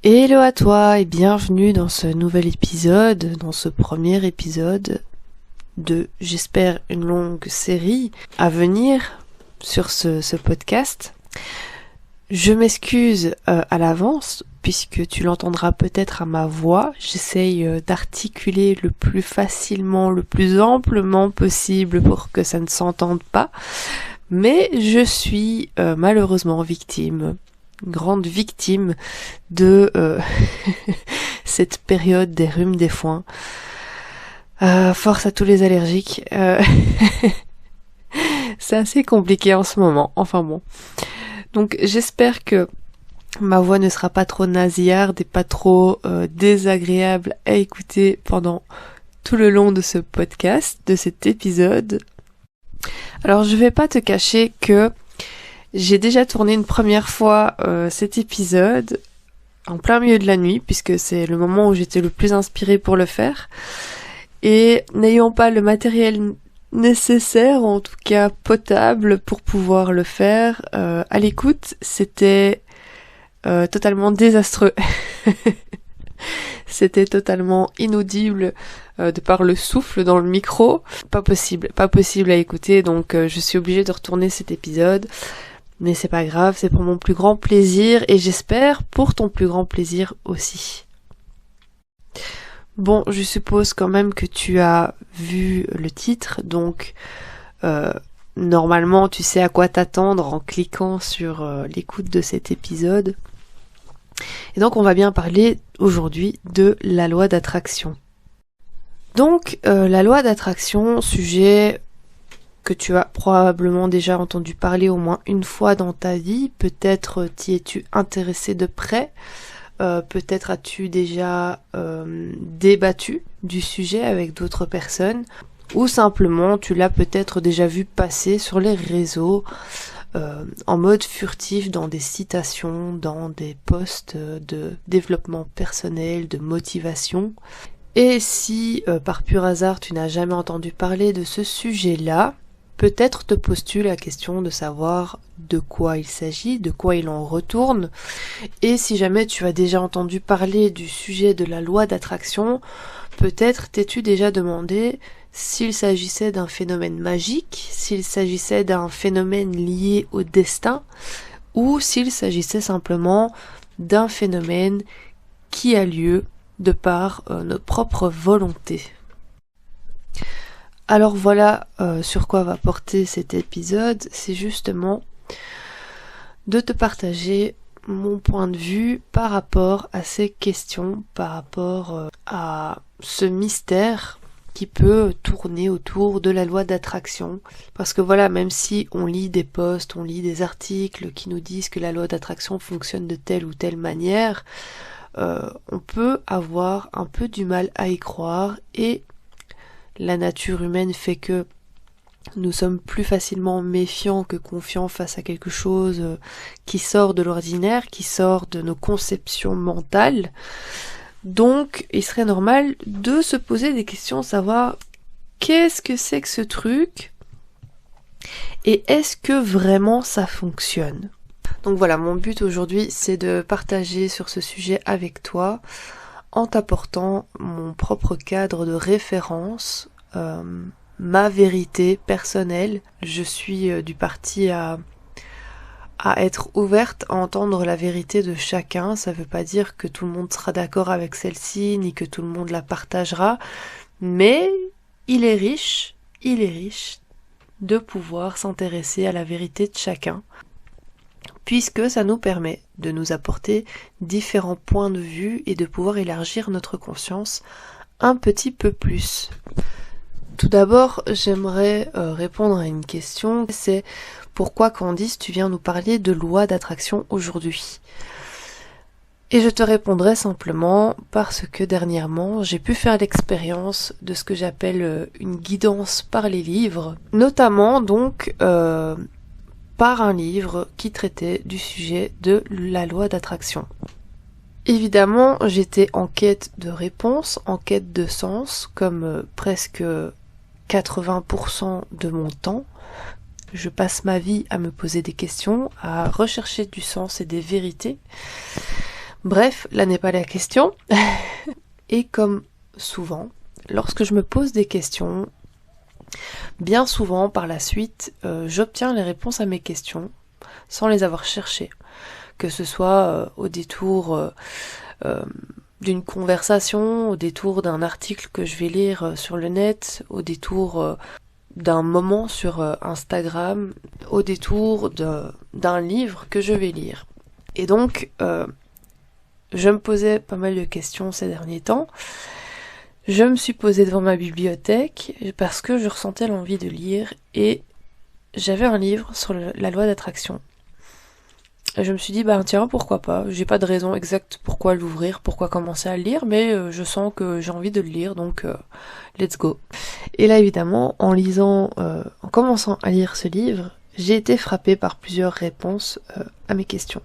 Hello à toi et bienvenue dans ce nouvel épisode, dans ce premier épisode de, j'espère, une longue série à venir sur ce podcast. Je m'excuse à l'avance puisque tu l'entendras peut-être à ma voix. J'essaye d'articuler le plus facilement, le plus amplement possible pour que ça ne s'entende pas. Mais je suis malheureusement grande victime de cette période des rhumes des foins. Force à tous les allergiques. C'est assez compliqué en ce moment. Enfin bon. Donc j'espère que ma voix ne sera pas trop nasillarde et pas trop désagréable à écouter pendant tout le long de ce podcast, de cet épisode. Alors je vais pas te cacher que j'ai déjà tourné une première fois cet épisode en plein milieu de la nuit, puisque c'est le moment où j'étais le plus inspirée pour le faire. Et n'ayant pas le matériel nécessaire, en tout cas potable, pour pouvoir le faire, à l'écoute, c'était totalement désastreux. C'était totalement inaudible de par le souffle dans le micro. Pas possible à écouter, donc je suis obligée de retourner cet épisode. Mais c'est pas grave, c'est pour mon plus grand plaisir et j'espère pour ton plus grand plaisir aussi. Bon, je suppose quand même que tu as vu le titre, donc normalement tu sais à quoi t'attendre en cliquant sur l'écoute de cet épisode. Et donc on va bien parler aujourd'hui de la loi d'attraction. Donc la loi d'attraction, sujet que tu as probablement déjà entendu parler au moins une fois dans ta vie, peut-être t'y es-tu intéressé de près, peut-être as-tu déjà débattu du sujet avec d'autres personnes, ou simplement tu l'as peut-être déjà vu passer sur les réseaux en mode furtif dans des citations, dans des posts de développement personnel, de motivation. Et si par pur hasard tu n'as jamais entendu parler de ce sujet-là, peut-être te poses-tu la question de savoir de quoi il s'agit, de quoi il en retourne, et si jamais tu as déjà entendu parler du sujet de la loi d'attraction, peut-être t'es-tu déjà demandé s'il s'agissait d'un phénomène magique, s'il s'agissait d'un phénomène lié au destin, ou s'il s'agissait simplement d'un phénomène qui a lieu de par notre propre volonté. Alors voilà sur quoi va porter cet épisode, c'est justement de te partager mon point de vue par rapport à ces questions, par rapport à ce mystère qui peut tourner autour de la loi d'attraction. Parce que voilà, même si on lit des posts, on lit des articles qui nous disent que la loi d'attraction fonctionne de telle ou telle manière, on peut avoir un peu du mal à y croire et la nature humaine fait que nous sommes plus facilement méfiants que confiants face à quelque chose qui sort de l'ordinaire, qui sort de nos conceptions mentales. Donc, il serait normal de se poser des questions, savoir qu'est-ce que c'est que ce truc et est-ce que vraiment ça fonctionne. Donc voilà, mon but aujourd'hui, c'est de partager sur ce sujet avec toi en t'apportant mon propre cadre de référence, ma vérité personnelle. Je suis du parti à être ouverte à entendre la vérité de chacun. Ça veut pas dire que tout le monde sera d'accord avec celle-ci, ni que tout le monde la partagera, mais il est riche de pouvoir s'intéresser à la vérité de chacun, puisque ça nous permet de nous apporter différents points de vue et de pouvoir élargir notre conscience un petit peu plus. Tout d'abord, j'aimerais répondre à une question, c'est pourquoi Candice, tu viens nous parler de loi d'attraction aujourd'hui ? Et je te répondrai simplement parce que dernièrement, j'ai pu faire l'expérience de ce que j'appelle une guidance par les livres, notamment donc par un livre qui traitait du sujet de la loi d'attraction. Évidemment, j'étais en quête de réponses, en quête de sens, comme presque 80% de mon temps. Je passe ma vie à me poser des questions, à rechercher du sens et des vérités. Bref, là n'est pas la question. Et comme souvent, lorsque je me pose des questions, bien souvent par la suite, j'obtiens les réponses à mes questions sans les avoir cherchées. Que ce soit au détour d'une conversation, au détour d'un article que je vais lire sur le net, au détour d'un moment sur Instagram, au détour d'un livre que je vais lire. Et donc, je me posais pas mal de questions ces derniers temps. Je me suis posée devant ma bibliothèque parce que je ressentais l'envie de lire et j'avais un livre sur la loi d'attraction. Et je me suis dit, tiens, pourquoi pas. J'ai pas de raison exacte pourquoi l'ouvrir, pourquoi commencer à le lire, mais je sens que j'ai envie de le lire, donc let's go. Et là, évidemment, en commençant à lire ce livre, j'ai été frappée par plusieurs réponses à mes questions.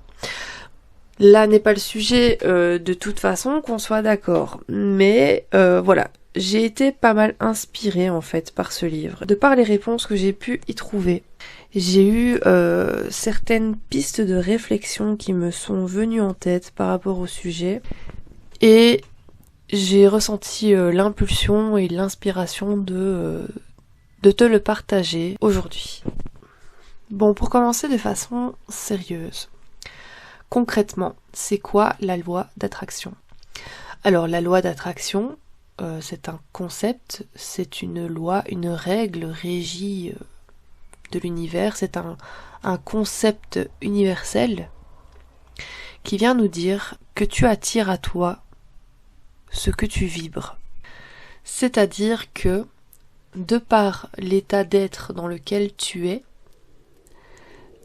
Là n'est pas le sujet de toute façon, qu'on soit d'accord, mais voilà. J'ai été pas mal inspirée en fait par ce livre, de par les réponses que j'ai pu y trouver. J'ai eu certaines pistes de réflexion qui me sont venues en tête par rapport au sujet et j'ai ressenti l'impulsion et l'inspiration de te le partager aujourd'hui. Bon, pour commencer de façon sérieuse, concrètement, c'est quoi la loi d'attraction ? Alors la loi d'attraction, c'est un concept, c'est une loi, une règle régie de l'univers, c'est un concept universel qui vient nous dire que tu attires à toi ce que tu vibres. C'est-à-dire que, de par l'état d'être dans lequel tu es,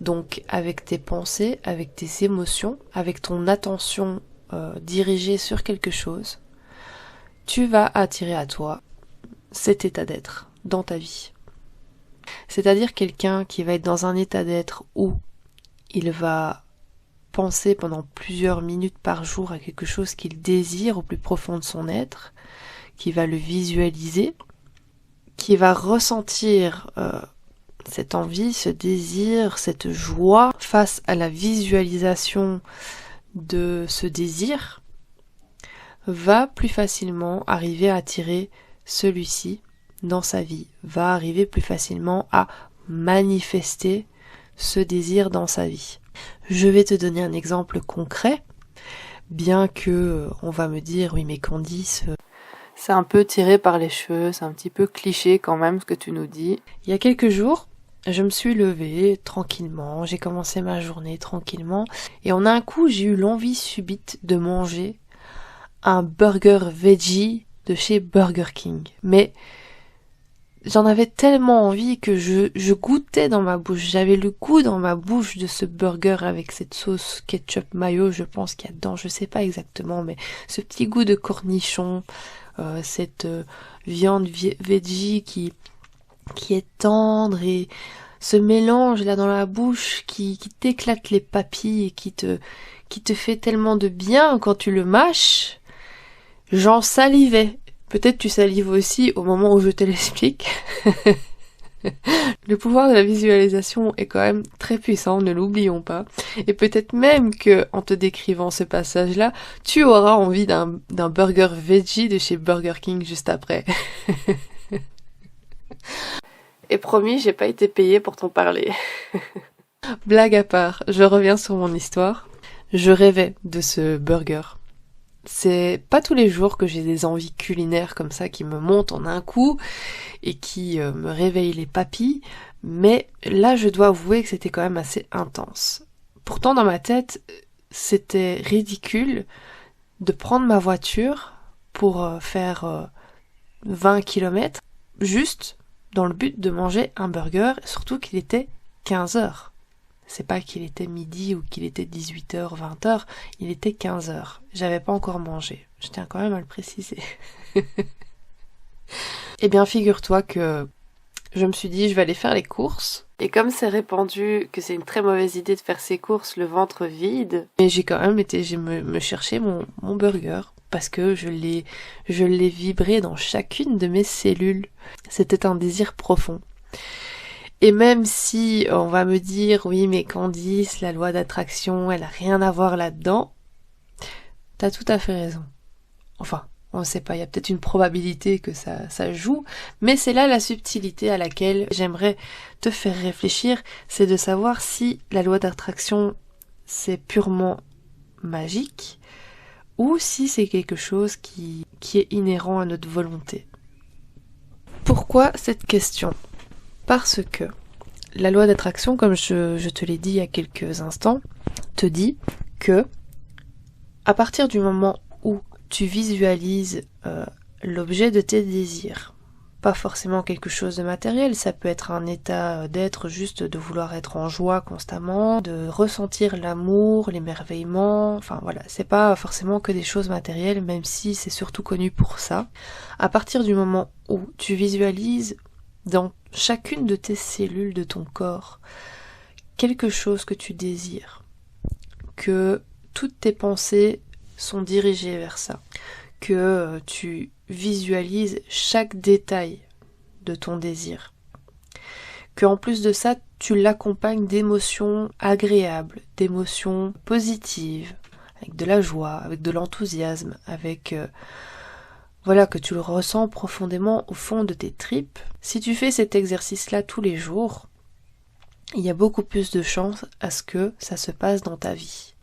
donc avec tes pensées, avec tes émotions, avec ton attention dirigée sur quelque chose, tu vas attirer à toi cet état d'être dans ta vie. C'est-à-dire quelqu'un qui va être dans un état d'être où il va penser pendant plusieurs minutes par jour à quelque chose qu'il désire au plus profond de son être, qui va le visualiser, qui va ressentir cette envie, ce désir, cette joie face à la visualisation de ce désir, va plus facilement arriver à attirer celui-ci dans sa vie, va arriver plus facilement à manifester ce désir dans sa vie. Je vais te donner un exemple concret, bien que on va me dire oui mais Candice, c'est un peu tiré par les cheveux, c'est un petit peu cliché quand même ce que tu nous dis. Il y a quelques jours, je me suis levée tranquillement, j'ai commencé ma journée tranquillement et en un coup j'ai eu l'envie subite de manger un burger veggie de chez Burger King. Mais j'en avais tellement envie que je goûtais dans ma bouche. J'avais le goût dans ma bouche de ce burger avec cette sauce ketchup mayo, je pense qu'il y a dedans, je sais pas exactement, mais ce petit goût de cornichon, cette viande veggie qui est tendre et ce mélange là dans la bouche qui t'éclate les papilles et qui te fait tellement de bien quand tu le mâches. J'en salivais. Peut-être tu salives aussi au moment où je te l'explique. Le pouvoir de la visualisation est quand même très puissant, ne l'oublions pas. Et peut-être même que, en te décrivant ce passage-là, tu auras envie d'un burger veggie de chez Burger King juste après. Et promis, j'ai pas été payée pour t'en parler. Blague à part, je reviens sur mon histoire. Je rêvais de ce burger. C'est pas tous les jours que j'ai des envies culinaires comme ça qui me montent en un coup et qui me réveillent les papilles, mais là je dois avouer que c'était quand même assez intense. Pourtant dans ma tête, c'était ridicule de prendre ma voiture pour faire 20 km juste dans le but de manger un burger, surtout qu'il était 15h. C'est pas qu'il était midi ou qu'il était 18h, 20h, il était 15h. J'avais pas encore mangé. Je tiens quand même à le préciser. Eh bien, figure-toi que je me suis dit, je vais aller faire les courses. Et comme c'est répandu que c'est une très mauvaise idée de faire ses courses le ventre vide, mais j'ai quand même été me chercher mon burger. Parce que je l'ai vibré dans chacune de mes cellules. C'était un désir profond. Et même si on va me dire, oui mais Candice, la loi d'attraction, elle a rien à voir là-dedans, T'as tout à fait raison. Enfin, on ne sait pas, il y a peut-être une probabilité que ça joue, mais c'est là la subtilité à laquelle j'aimerais te faire réfléchir, c'est de savoir si la loi d'attraction c'est purement magique ou si c'est quelque chose qui est inhérent à notre volonté. Pourquoi cette question ? Parce que la loi d'attraction, comme je te l'ai dit il y a quelques instants, te dit que à partir du moment où tu visualises l'objet de tes désirs, pas forcément quelque chose de matériel, ça peut être un état d'être, juste de vouloir être en joie constamment, de ressentir l'amour, l'émerveillement, enfin voilà, c'est pas forcément que des choses matérielles, même si c'est surtout connu pour ça. À partir du moment où tu visualises dans chacune de tes cellules de ton corps quelque chose que tu désires, que toutes tes pensées sont dirigées vers ça, que tu visualises chaque détail de ton désir, que en plus de ça tu l'accompagnes d'émotions agréables, d'émotions positives, avec de la joie, avec de l'enthousiasme, avec voilà, que tu le ressens profondément au fond de tes tripes. Si tu fais cet exercice-là tous les jours, il y a beaucoup plus de chances à ce que ça se passe dans ta vie.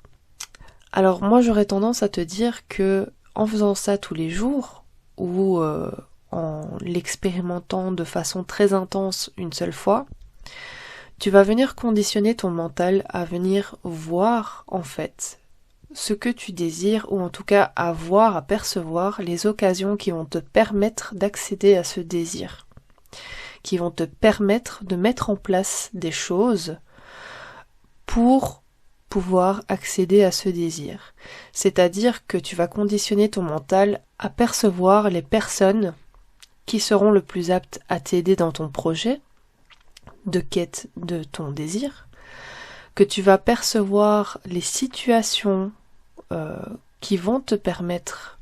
Alors moi j'aurais tendance à te dire que en faisant ça tous les jours, ou en l'expérimentant de façon très intense une seule fois, tu vas venir conditionner ton mental à venir voir en fait ce que tu désires, ou en tout cas à voir, à percevoir les occasions qui vont te permettre d'accéder à ce désir, qui vont te permettre de mettre en place des choses pour pouvoir accéder à ce désir. C'est-à-dire que tu vas conditionner ton mental à percevoir les personnes qui seront le plus aptes à t'aider dans ton projet de quête de ton désir, que tu vas percevoir les situations qui vont te permettre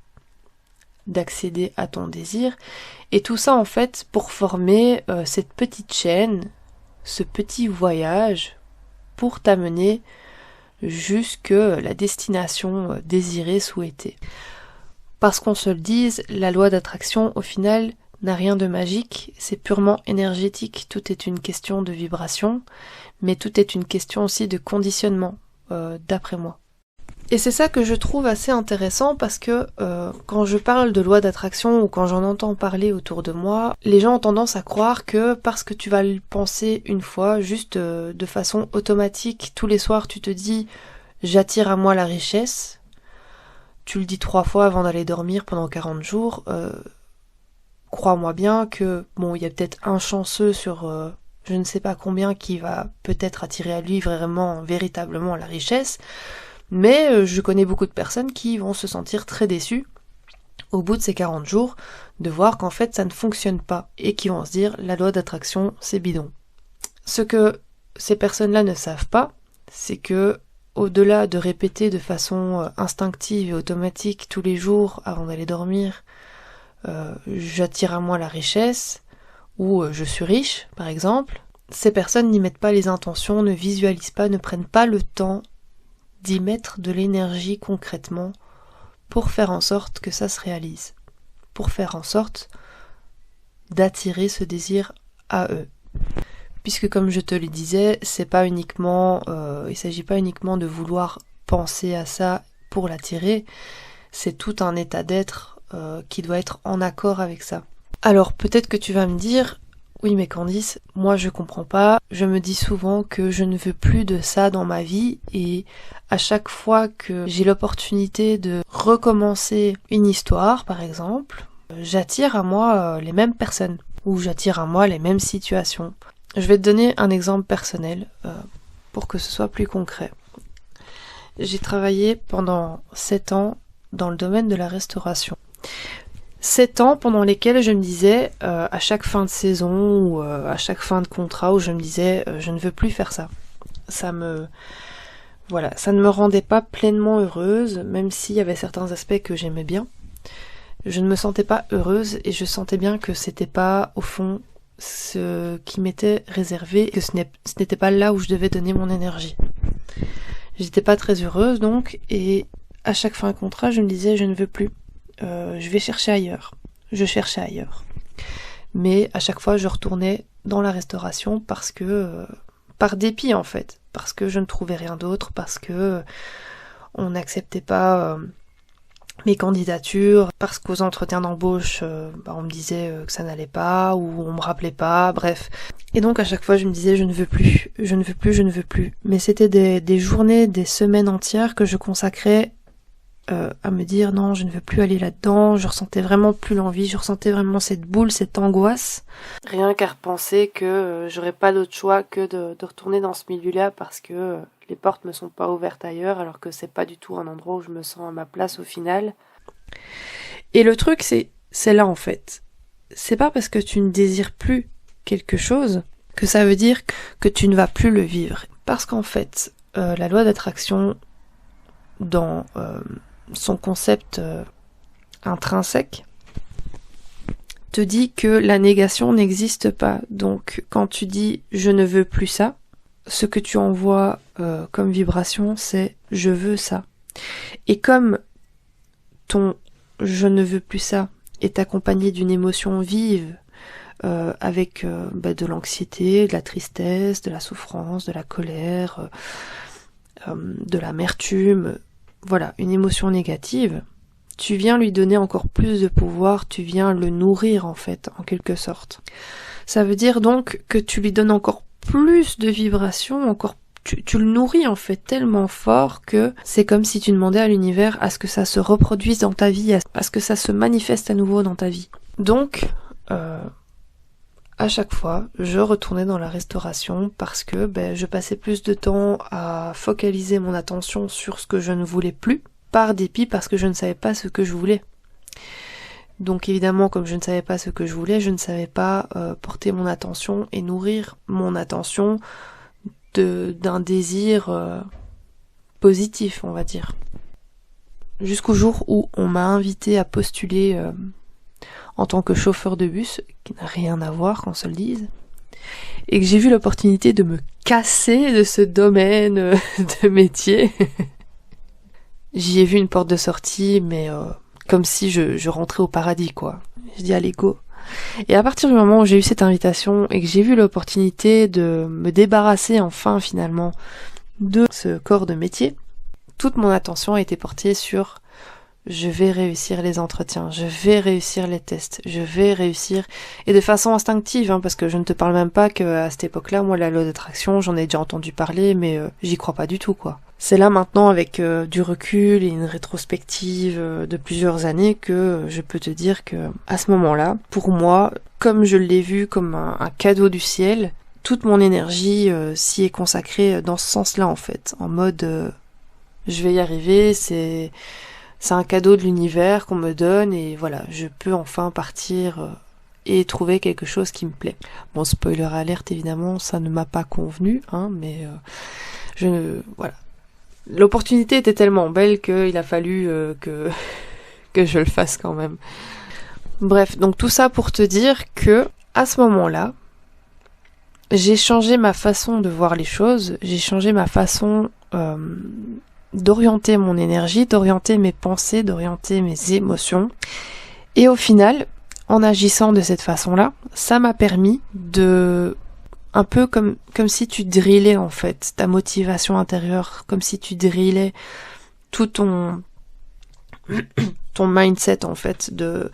d'accéder à ton désir, et tout ça en fait pour former cette petite chaîne, ce petit voyage pour t'amener jusque la destination désirée, souhaitée. Parce qu'on se le dise, la loi d'attraction au final n'a rien de magique, c'est purement énergétique, tout est une question de vibration, mais tout est une question aussi de conditionnement, d'après moi. Et c'est ça que je trouve assez intéressant parce que quand je parle de loi d'attraction ou quand j'en entends parler autour de moi, les gens ont tendance à croire que parce que tu vas le penser une fois, juste de façon automatique, tous les soirs tu te dis « j'attire à moi la richesse », tu le dis 3 fois avant d'aller dormir pendant 40 jours, crois-moi bien que, bon, il y a peut-être un chanceux sur je ne sais pas combien qui va peut-être attirer à lui vraiment, véritablement la richesse, mais je connais beaucoup de personnes qui vont se sentir très déçues au bout de ces 40 jours de voir qu'en fait ça ne fonctionne pas et qui vont se dire la loi d'attraction c'est bidon. Ce que ces personnes-là ne savent pas, c'est que au-delà de répéter de façon instinctive et automatique tous les jours avant d'aller dormir j'attire à moi la richesse ou je suis riche par exemple, ces personnes n'y mettent pas les intentions, ne visualisent pas, ne prennent pas le temps d'y mettre de l'énergie concrètement pour faire en sorte que ça se réalise, pour faire en sorte d'attirer ce désir à eux. Puisque comme je te le disais, c'est pas uniquement, il s'agit pas uniquement de vouloir penser à ça pour l'attirer, c'est tout un état d'être qui doit être en accord avec ça. Alors peut-être que tu vas me dire, oui mais Candice, moi je comprends pas, je me dis souvent que je ne veux plus de ça dans ma vie et à chaque fois que j'ai l'opportunité de recommencer une histoire par exemple, j'attire à moi les mêmes personnes ou j'attire à moi les mêmes situations. Je vais te donner un exemple personnel pour que ce soit plus concret. J'ai travaillé pendant 7 ans dans le domaine de la restauration. 7 ans pendant lesquels je me disais, à chaque fin de saison ou à chaque fin de contrat, où je me disais, je ne veux plus faire ça. Ça ne me rendait pas pleinement heureuse, même s'il y avait certains aspects que j'aimais bien. Je ne me sentais pas heureuse et je sentais bien que c'était pas, au fond, ce qui m'était réservé, que ce n'était pas là où je devais donner mon énergie. J'étais pas très heureuse donc, et à chaque fin de contrat, je me disais je ne veux plus, je vais chercher ailleurs. Je cherchais ailleurs. Mais à chaque fois, je retournais dans la restauration parce que, par dépit en fait, parce que je ne trouvais rien d'autre, parce que on n'acceptait pas mes candidatures, parce qu'aux entretiens d'embauche, on me disait que ça n'allait pas, ou on me rappelait pas, bref. Et donc à chaque fois je me disais je ne veux plus, je ne veux plus, je ne veux plus. Mais c'était des journées, des semaines entières que je consacrais à me dire non, je ne veux plus aller là-dedans, je ressentais vraiment plus l'envie, je ressentais vraiment cette boule, cette angoisse. Rien qu'à repenser que j'aurais pas d'autre choix que de retourner dans ce milieu-là parce que les portes me sont pas ouvertes ailleurs, alors que c'est pas du tout un endroit où je me sens à ma place au final. Et le truc, c'est là en fait. C'est pas parce que tu ne désires plus quelque chose que ça veut dire que tu ne vas plus le vivre. Parce qu'en fait, la loi d'attraction, dans son concept intrinsèque, te dit que la négation n'existe pas. Donc quand tu dis je ne veux plus ça, ce que tu envoies comme vibration, c'est je veux ça. Et comme ton je ne veux plus ça est accompagné d'une émotion vive, avec de l'anxiété, de la tristesse, de la souffrance, de la colère, de l'amertume, voilà, une émotion négative, tu viens lui donner encore plus de pouvoir, tu viens le nourrir en fait, en quelque sorte. Ça veut dire donc que tu lui donnes encore plus de vibrations, encore tu le nourris en fait tellement fort que c'est comme si tu demandais à l'univers à ce que ça se reproduise dans ta vie, à ce que ça se manifeste à nouveau dans ta vie. Donc, à chaque fois, je retournais dans la restauration parce que je passais plus de temps à focaliser mon attention sur ce que je ne voulais plus, par dépit parce que je ne savais pas ce que je voulais. Donc évidemment, comme je ne savais pas ce que je voulais, je ne savais pas porter mon attention et nourrir mon attention d'un désir positif, on va dire. Jusqu'au jour où on m'a invité à postuler en tant que chauffeur de bus, qui n'a rien à voir qu'on se le dise, et que j'ai vu l'opportunité de me casser de ce domaine de métier. J'y ai vu une porte de sortie, mais comme si je rentrais au paradis, quoi. Je dis allez, go. Et à partir du moment où j'ai eu cette invitation et que j'ai vu l'opportunité de me débarrasser enfin finalement de ce corps de métier, toute mon attention a été portée sur je vais réussir les entretiens, je vais réussir les tests, je vais réussir, et de façon instinctive, parce que je ne te parle même pas qu'à cette époque-là, moi la loi d'attraction, j'en ai déjà entendu parler, mais j'y crois pas du tout, quoi. C'est là maintenant, avec du recul et une rétrospective de plusieurs années, que je peux te dire que à ce moment-là, pour moi, comme je l'ai vu comme un cadeau du ciel, toute mon énergie s'y est consacrée dans ce sens-là, en fait, en mode je vais y arriver, c'est un cadeau de l'univers qu'on me donne et voilà, je peux enfin partir et trouver quelque chose qui me plaît. Bon, spoiler alerte, évidemment, ça ne m'a pas convenu, mais voilà. L'opportunité était tellement belle qu'il a fallu que je le fasse quand même. Bref, donc tout ça pour te dire que à ce moment-là, j'ai changé ma façon de voir les choses, j'ai changé ma façon d'orienter mon énergie, d'orienter mes pensées, d'orienter mes émotions. Et au final, en agissant de cette façon-là, ça m'a permis de... un peu comme si tu drillais en fait ta motivation intérieure, comme si tu drillais tout ton mindset en fait, de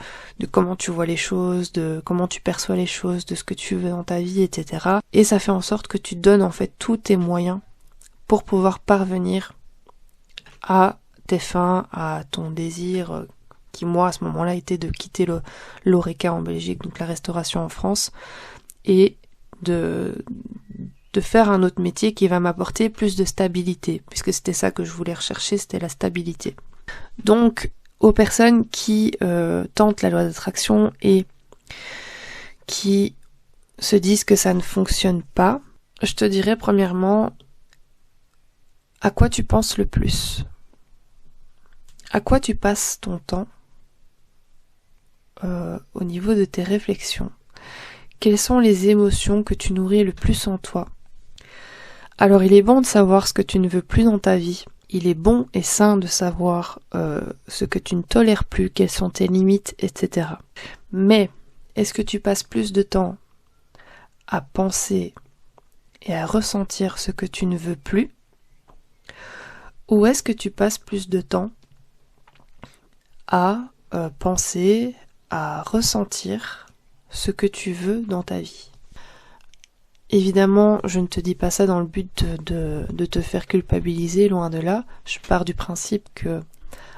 comment tu vois les choses, de comment tu perçois les choses, de ce que tu veux dans ta vie, etc. Et ça fait en sorte que tu donnes en fait tous tes moyens pour pouvoir parvenir à tes fins, à ton désir, qui moi à ce moment-là était de quitter l'Horeca en Belgique, donc la restauration en France, et de faire un autre métier qui va m'apporter plus de stabilité, puisque c'était ça que je voulais rechercher, c'était la stabilité. Donc, aux personnes qui tentent la loi d'attraction et qui se disent que ça ne fonctionne pas, je te dirais premièrement, à quoi tu penses le plus ? À quoi tu passes ton temps au niveau de tes réflexions ? Quelles sont les émotions que tu nourris le plus en toi ? Alors il est bon de savoir ce que tu ne veux plus dans ta vie. il est bon et sain de savoir ce que tu ne tolères plus, quelles sont tes limites, etc. Mais est-ce que tu passes plus de temps à penser et à ressentir ce que tu ne veux plus, ou est-ce que tu passes plus de temps à penser, à ressentir ce que tu veux dans ta vie? Évidemment, je ne te dis pas ça dans le but de te faire culpabiliser, loin de là. Je pars du principe que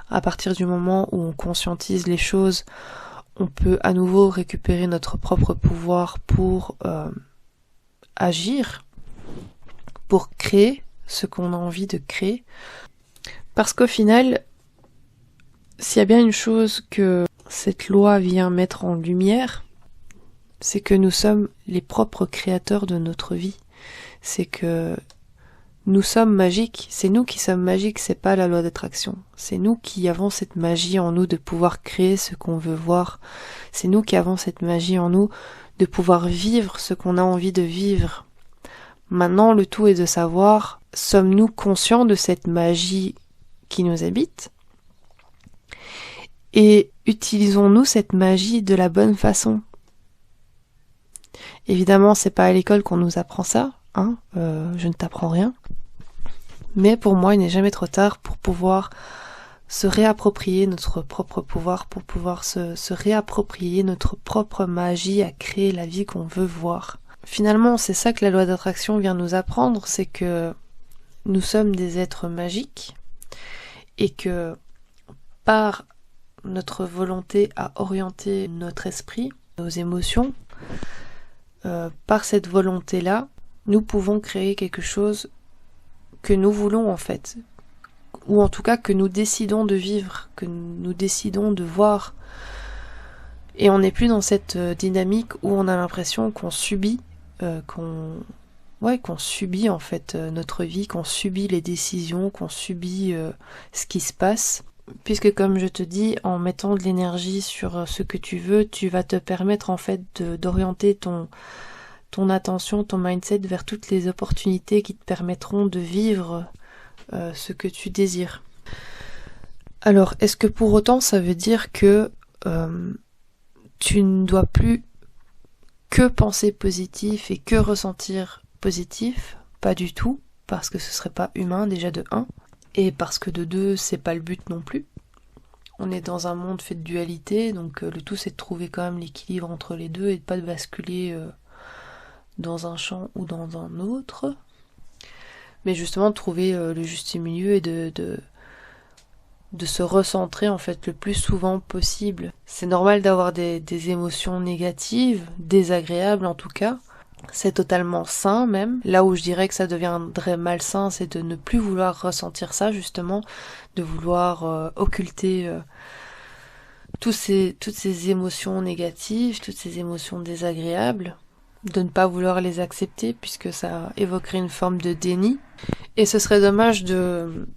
à partir du moment où on conscientise les choses, on peut à nouveau récupérer notre propre pouvoir pour agir, pour créer ce qu'on a envie de créer. Parce qu'au final, s'il y a bien une chose que cette loi vient mettre en lumière, c'est que nous sommes les propres créateurs de notre vie. C'est que nous sommes magiques, c'est nous qui sommes magiques, c'est pas la loi d'attraction. C'est nous qui avons cette magie en nous de pouvoir créer ce qu'on veut voir. C'est nous qui avons cette magie en nous de pouvoir vivre ce qu'on a envie de vivre. Maintenant, le tout est de savoir, sommes-nous conscients de cette magie qui nous habite? Et utilisons-nous cette magie de la bonne façon? Évidemment, c'est pas à l'école qu'on nous apprend ça, hein, je ne t'apprends rien. Mais pour moi, il n'est jamais trop tard pour pouvoir se réapproprier notre propre pouvoir, pour pouvoir se réapproprier notre propre magie à créer la vie qu'on veut voir. Finalement, c'est ça que la loi d'attraction vient nous apprendre, c'est que nous sommes des êtres magiques et que par notre volonté à orienter notre esprit, nos émotions, par cette volonté-là, nous pouvons créer quelque chose que nous voulons en fait, ou en tout cas que nous décidons de vivre, que nous décidons de voir. Et on n'est plus dans cette dynamique où on a l'impression qu'on subit, qu'on subit en fait notre vie, qu'on subit les décisions, qu'on subit ce qui se passe. Puisque comme je te dis, en mettant de l'énergie sur ce que tu veux, tu vas te permettre en fait d'orienter ton attention, ton mindset vers toutes les opportunités qui te permettront de vivre ce que tu désires. Alors, est-ce que pour autant ça veut dire que tu ne dois plus que penser positif et que ressentir positif? Pas du tout, parce que ce serait pas humain déjà de 1. Et parce que de 2, c'est pas le but non plus. On est dans un monde fait de dualité, donc le tout c'est de trouver quand même l'équilibre entre les deux et de pas de basculer dans un champ ou dans un autre. Mais justement de trouver le juste milieu et de se recentrer en fait le plus souvent possible. C'est normal d'avoir des émotions négatives, désagréables en tout cas. C'est totalement sain même. Là où je dirais que ça deviendrait malsain, c'est de ne plus vouloir ressentir ça justement, de vouloir occulter toutes ces émotions négatives, toutes ces émotions désagréables, de ne pas vouloir les accepter puisque ça évoquerait une forme de déni. Et ce serait dommage de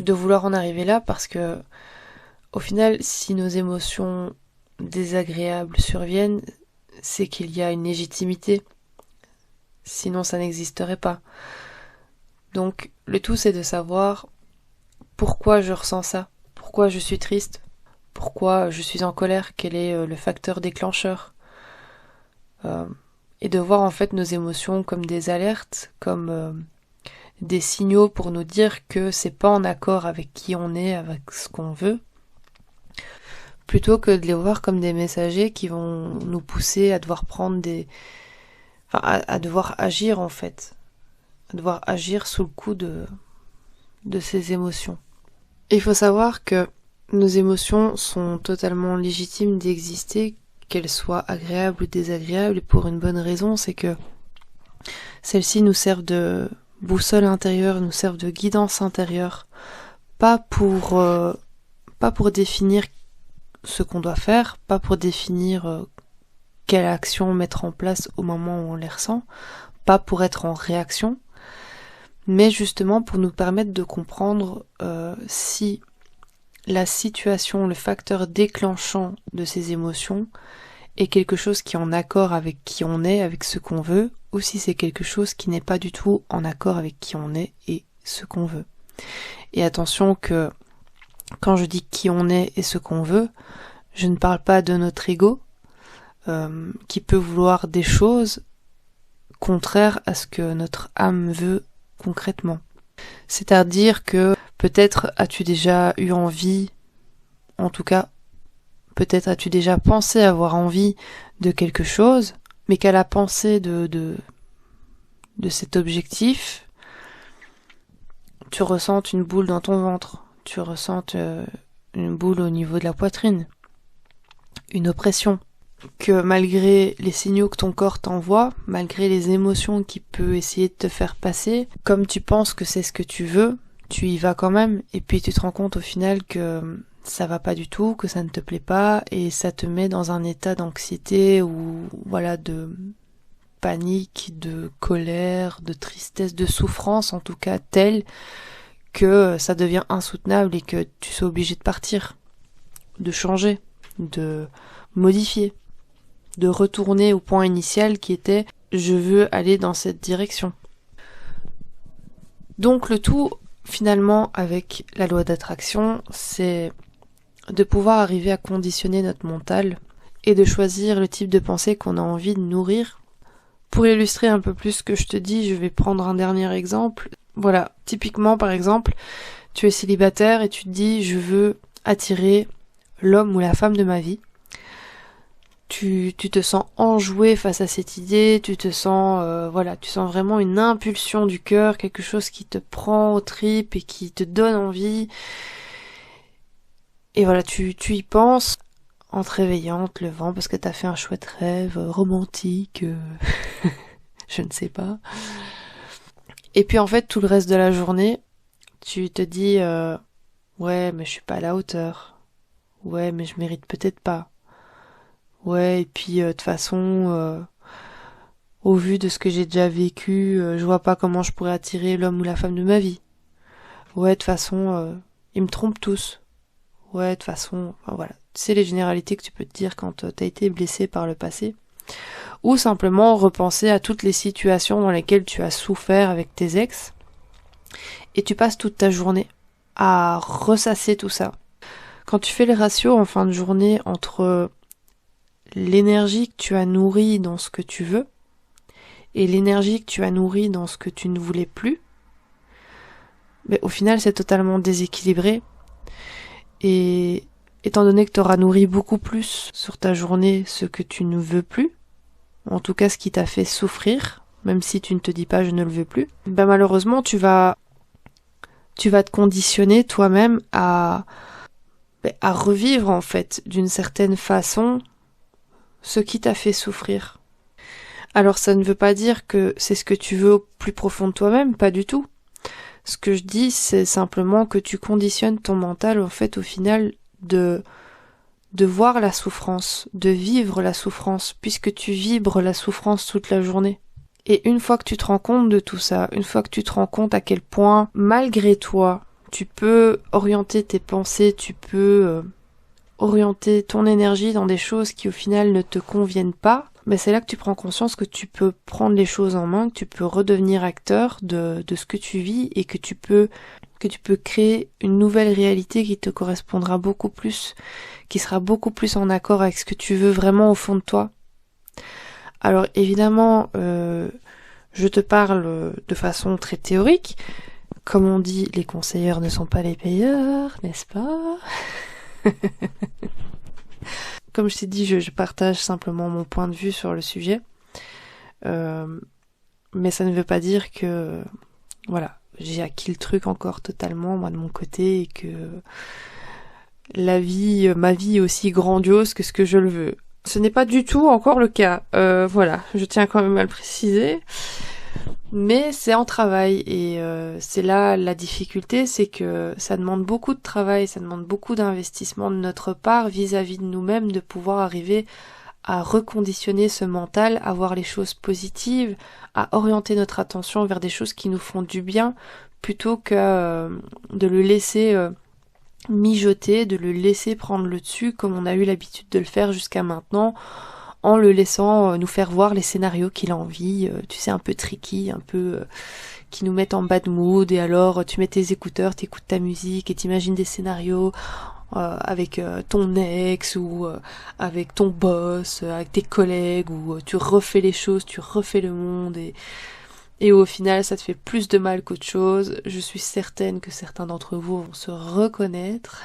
vouloir en arriver là parce que au final, si nos émotions désagréables surviennent, c'est qu'il y a une légitimité. Sinon ça n'existerait pas. Donc le tout c'est de savoir pourquoi je ressens ça, pourquoi je suis triste, pourquoi je suis en colère, quel est le facteur déclencheur. Et de voir en fait nos émotions comme des alertes, comme des signaux pour nous dire que c'est pas en accord avec qui on est, avec ce qu'on veut, plutôt que de les voir comme des messagers qui vont nous pousser à devoir prendre à devoir agir en fait, à devoir agir sous le coup de ces émotions. Et il faut savoir que nos émotions sont totalement légitimes d'exister, qu'elles soient agréables ou désagréables, et pour une bonne raison, c'est que celles-ci nous servent de boussole intérieure, nous servent de guidance intérieure, pas pour définir ce qu'on doit faire, pas pour définir quelle action mettre en place au moment où on les ressent, pas pour être en réaction, mais justement pour nous permettre de comprendre si la situation, le facteur déclenchant de ces émotions est quelque chose qui est en accord avec qui on est, avec ce qu'on veut, ou si c'est quelque chose qui n'est pas du tout en accord avec qui on est et ce qu'on veut. Et attention que quand je dis qui on est et ce qu'on veut, je ne parle pas de notre ego, qui peut vouloir des choses contraires à ce que notre âme veut concrètement. C'est-à-dire que peut-être as-tu déjà eu envie, en tout cas, peut-être as-tu déjà pensé avoir envie de quelque chose, mais qu'à la pensée de cet objectif, tu ressentes une boule dans ton ventre, tu ressentes une boule au niveau de la poitrine, une oppression, que malgré les signaux que ton corps t'envoie, malgré les émotions qu'il peut essayer de te faire passer, comme tu penses que c'est ce que tu veux, tu y vas quand même, et puis tu te rends compte au final que ça va pas du tout, que ça ne te plaît pas, et ça te met dans un état d'anxiété ou voilà de panique, de colère, de tristesse, de souffrance en tout cas telle que ça devient insoutenable et que tu sois obligé de partir, de changer, de modifier, de retourner au point initial qui était je veux aller dans cette direction. Donc le tout finalement avec la loi d'attraction, c'est de pouvoir arriver à conditionner notre mental et de choisir le type de pensée qu'on a envie de nourrir. Pour illustrer un peu plus ce que je te dis, je vais prendre un dernier exemple. Voilà, typiquement par exemple, tu es célibataire et tu te dis je veux attirer l'homme ou la femme de ma vie. Tu te sens enjoué face à cette idée, tu te sens tu sens vraiment une impulsion du cœur, quelque chose qui te prend aux tripes et qui te donne envie. Et voilà, tu y penses en te réveillant, en te levant parce que t'as fait un chouette rêve romantique, je ne sais pas. Et puis en fait, tout le reste de la journée, tu te dis ouais, mais je suis pas à la hauteur. Ouais, mais je mérite peut-être pas. Ouais, et puis de toute façon, au vu de ce que j'ai déjà vécu, je vois pas comment je pourrais attirer l'homme ou la femme de ma vie. Ouais, de toute façon, ils me trompent tous. Ouais, de toute façon, enfin, voilà. C'est les généralités que tu peux te dire quand t'as été blessé par le passé. Ou simplement repenser à toutes les situations dans lesquelles tu as souffert avec tes ex. Et tu passes toute ta journée à ressasser tout ça. Quand tu fais le ratio en fin de journée entre l'énergie que tu as nourrie dans ce que tu veux et l'énergie que tu as nourrie dans ce que tu ne voulais plus, mais au final c'est totalement déséquilibré. Et étant donné que tu auras nourri beaucoup plus sur ta journée ce que tu ne veux plus, en tout cas ce qui t'a fait souffrir, même si tu ne te dis pas je ne le veux plus, ben malheureusement tu vas te conditionner toi-même à revivre en fait d'une certaine façon ce qui t'a fait souffrir. Alors ça ne veut pas dire que c'est ce que tu veux au plus profond de toi-même, pas du tout. Ce que je dis, c'est simplement que tu conditionnes ton mental en fait au final de voir la souffrance, de vivre la souffrance, puisque tu vibres la souffrance toute la journée. Et une fois que tu te rends compte de tout ça, une fois que tu te rends compte à quel point, malgré toi, tu peux orienter tes pensées, tu peux orienter ton énergie dans des choses qui au final ne te conviennent pas, mais c'est là que tu prends conscience que tu peux prendre les choses en main, que tu peux redevenir acteur de ce que tu vis et que tu peux créer une nouvelle réalité qui te correspondra beaucoup plus, qui sera beaucoup plus en accord avec ce que tu veux vraiment au fond de toi. Alors évidemment, je te parle de façon très théorique. Comme on dit, les conseilleurs ne sont pas les payeurs, n'est-ce pas ? Comme je t'ai dit, je partage simplement mon point de vue sur le sujet. Mais ça ne veut pas dire que voilà, j'ai acquis le truc encore totalement, moi de mon côté, et que ma vie est aussi grandiose que ce que je le veux. Ce n'est pas du tout encore le cas. Voilà, je tiens quand même à le préciser. Mais c'est en travail et c'est là la difficulté, c'est que ça demande beaucoup de travail, ça demande beaucoup d'investissement de notre part vis-à-vis de nous-mêmes, de pouvoir arriver à reconditionner ce mental, à voir les choses positives, à orienter notre attention vers des choses qui nous font du bien, plutôt que de le laisser mijoter, de le laisser prendre le dessus comme on a eu l'habitude de le faire jusqu'à maintenant, en le laissant nous faire voir les scénarios qu'il a envie, tu sais, un peu tricky, un peu qui nous mettent en bad mood, et alors tu mets tes écouteurs, t'écoutes ta musique et t'imagines des scénarios avec ton ex ou avec ton boss, avec tes collègues, où tu refais les choses, tu refais le monde, et au final ça te fait plus de mal qu'autre chose. Je suis certaine que certains d'entre vous vont se reconnaître.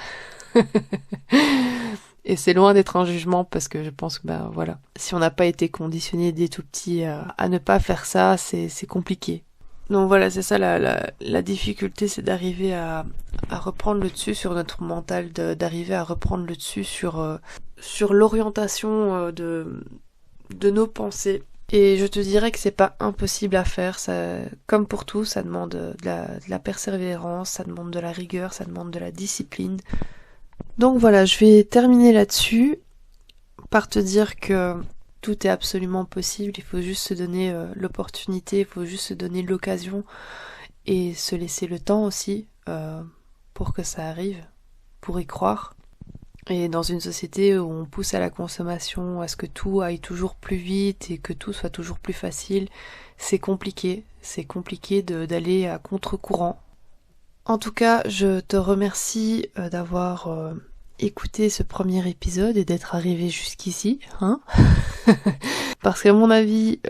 Et c'est loin d'être un jugement, parce que je pense que voilà, si on n'a pas été conditionné dès tout petit à ne pas faire ça, c'est compliqué. Donc voilà, c'est ça la difficulté, c'est d'arriver à reprendre le dessus sur notre mental, d'arriver à reprendre le dessus sur l'orientation de nos pensées. Et je te dirais que c'est pas impossible à faire, ça, comme pour tout, ça demande de la persévérance, ça demande de la rigueur, ça demande de la discipline. Donc voilà, je vais terminer là-dessus par te dire que tout est absolument possible, il faut juste se donner l'opportunité, il faut juste se donner l'occasion et se laisser le temps aussi pour que ça arrive, pour y croire. Et dans une société où on pousse à la consommation, à ce que tout aille toujours plus vite et que tout soit toujours plus facile, c'est compliqué d'aller à contre-courant. En tout cas, je te remercie d'avoir écouté ce premier épisode et d'être arrivé jusqu'ici, hein. Parce qu'à mon avis,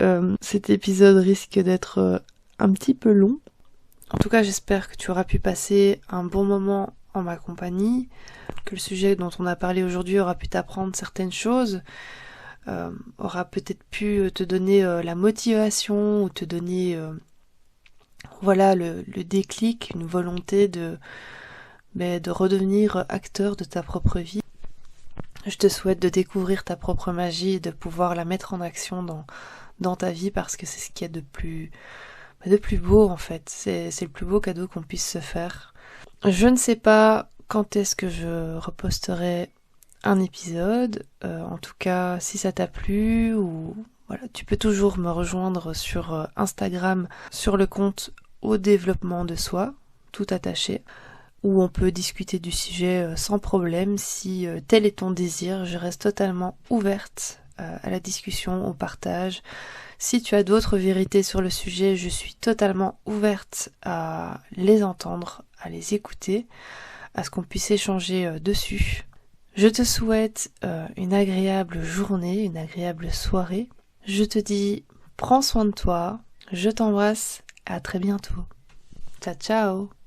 cet épisode risque d'être un petit peu long. En tout cas, j'espère que tu auras pu passer un bon moment en ma compagnie, que le sujet dont on a parlé aujourd'hui aura pu t'apprendre certaines choses, aura peut-être pu te donner la motivation ou te donner voilà le déclic, une volonté de redevenir acteur de ta propre vie. Je te souhaite de découvrir ta propre magie et de pouvoir la mettre en action dans ta vie, parce que c'est ce qu'il y a de plus beau en fait. C'est le plus beau cadeau qu'on puisse se faire. Je ne sais pas quand est-ce que je reposterai un épisode. En tout cas, si ça t'a plu, ou voilà, tu peux toujours me rejoindre sur Instagram sur le compte Au Développement de Soi, tout attaché, où on peut discuter du sujet sans problème. Si tel est ton désir, je reste totalement ouverte à la discussion, au partage. Si tu as d'autres vérités sur le sujet, je suis totalement ouverte à les entendre, à les écouter, à ce qu'on puisse échanger dessus. Je te souhaite une agréable journée, une agréable soirée. Je te dis, prends soin de toi, je t'embrasse, à très bientôt. Ciao, ciao!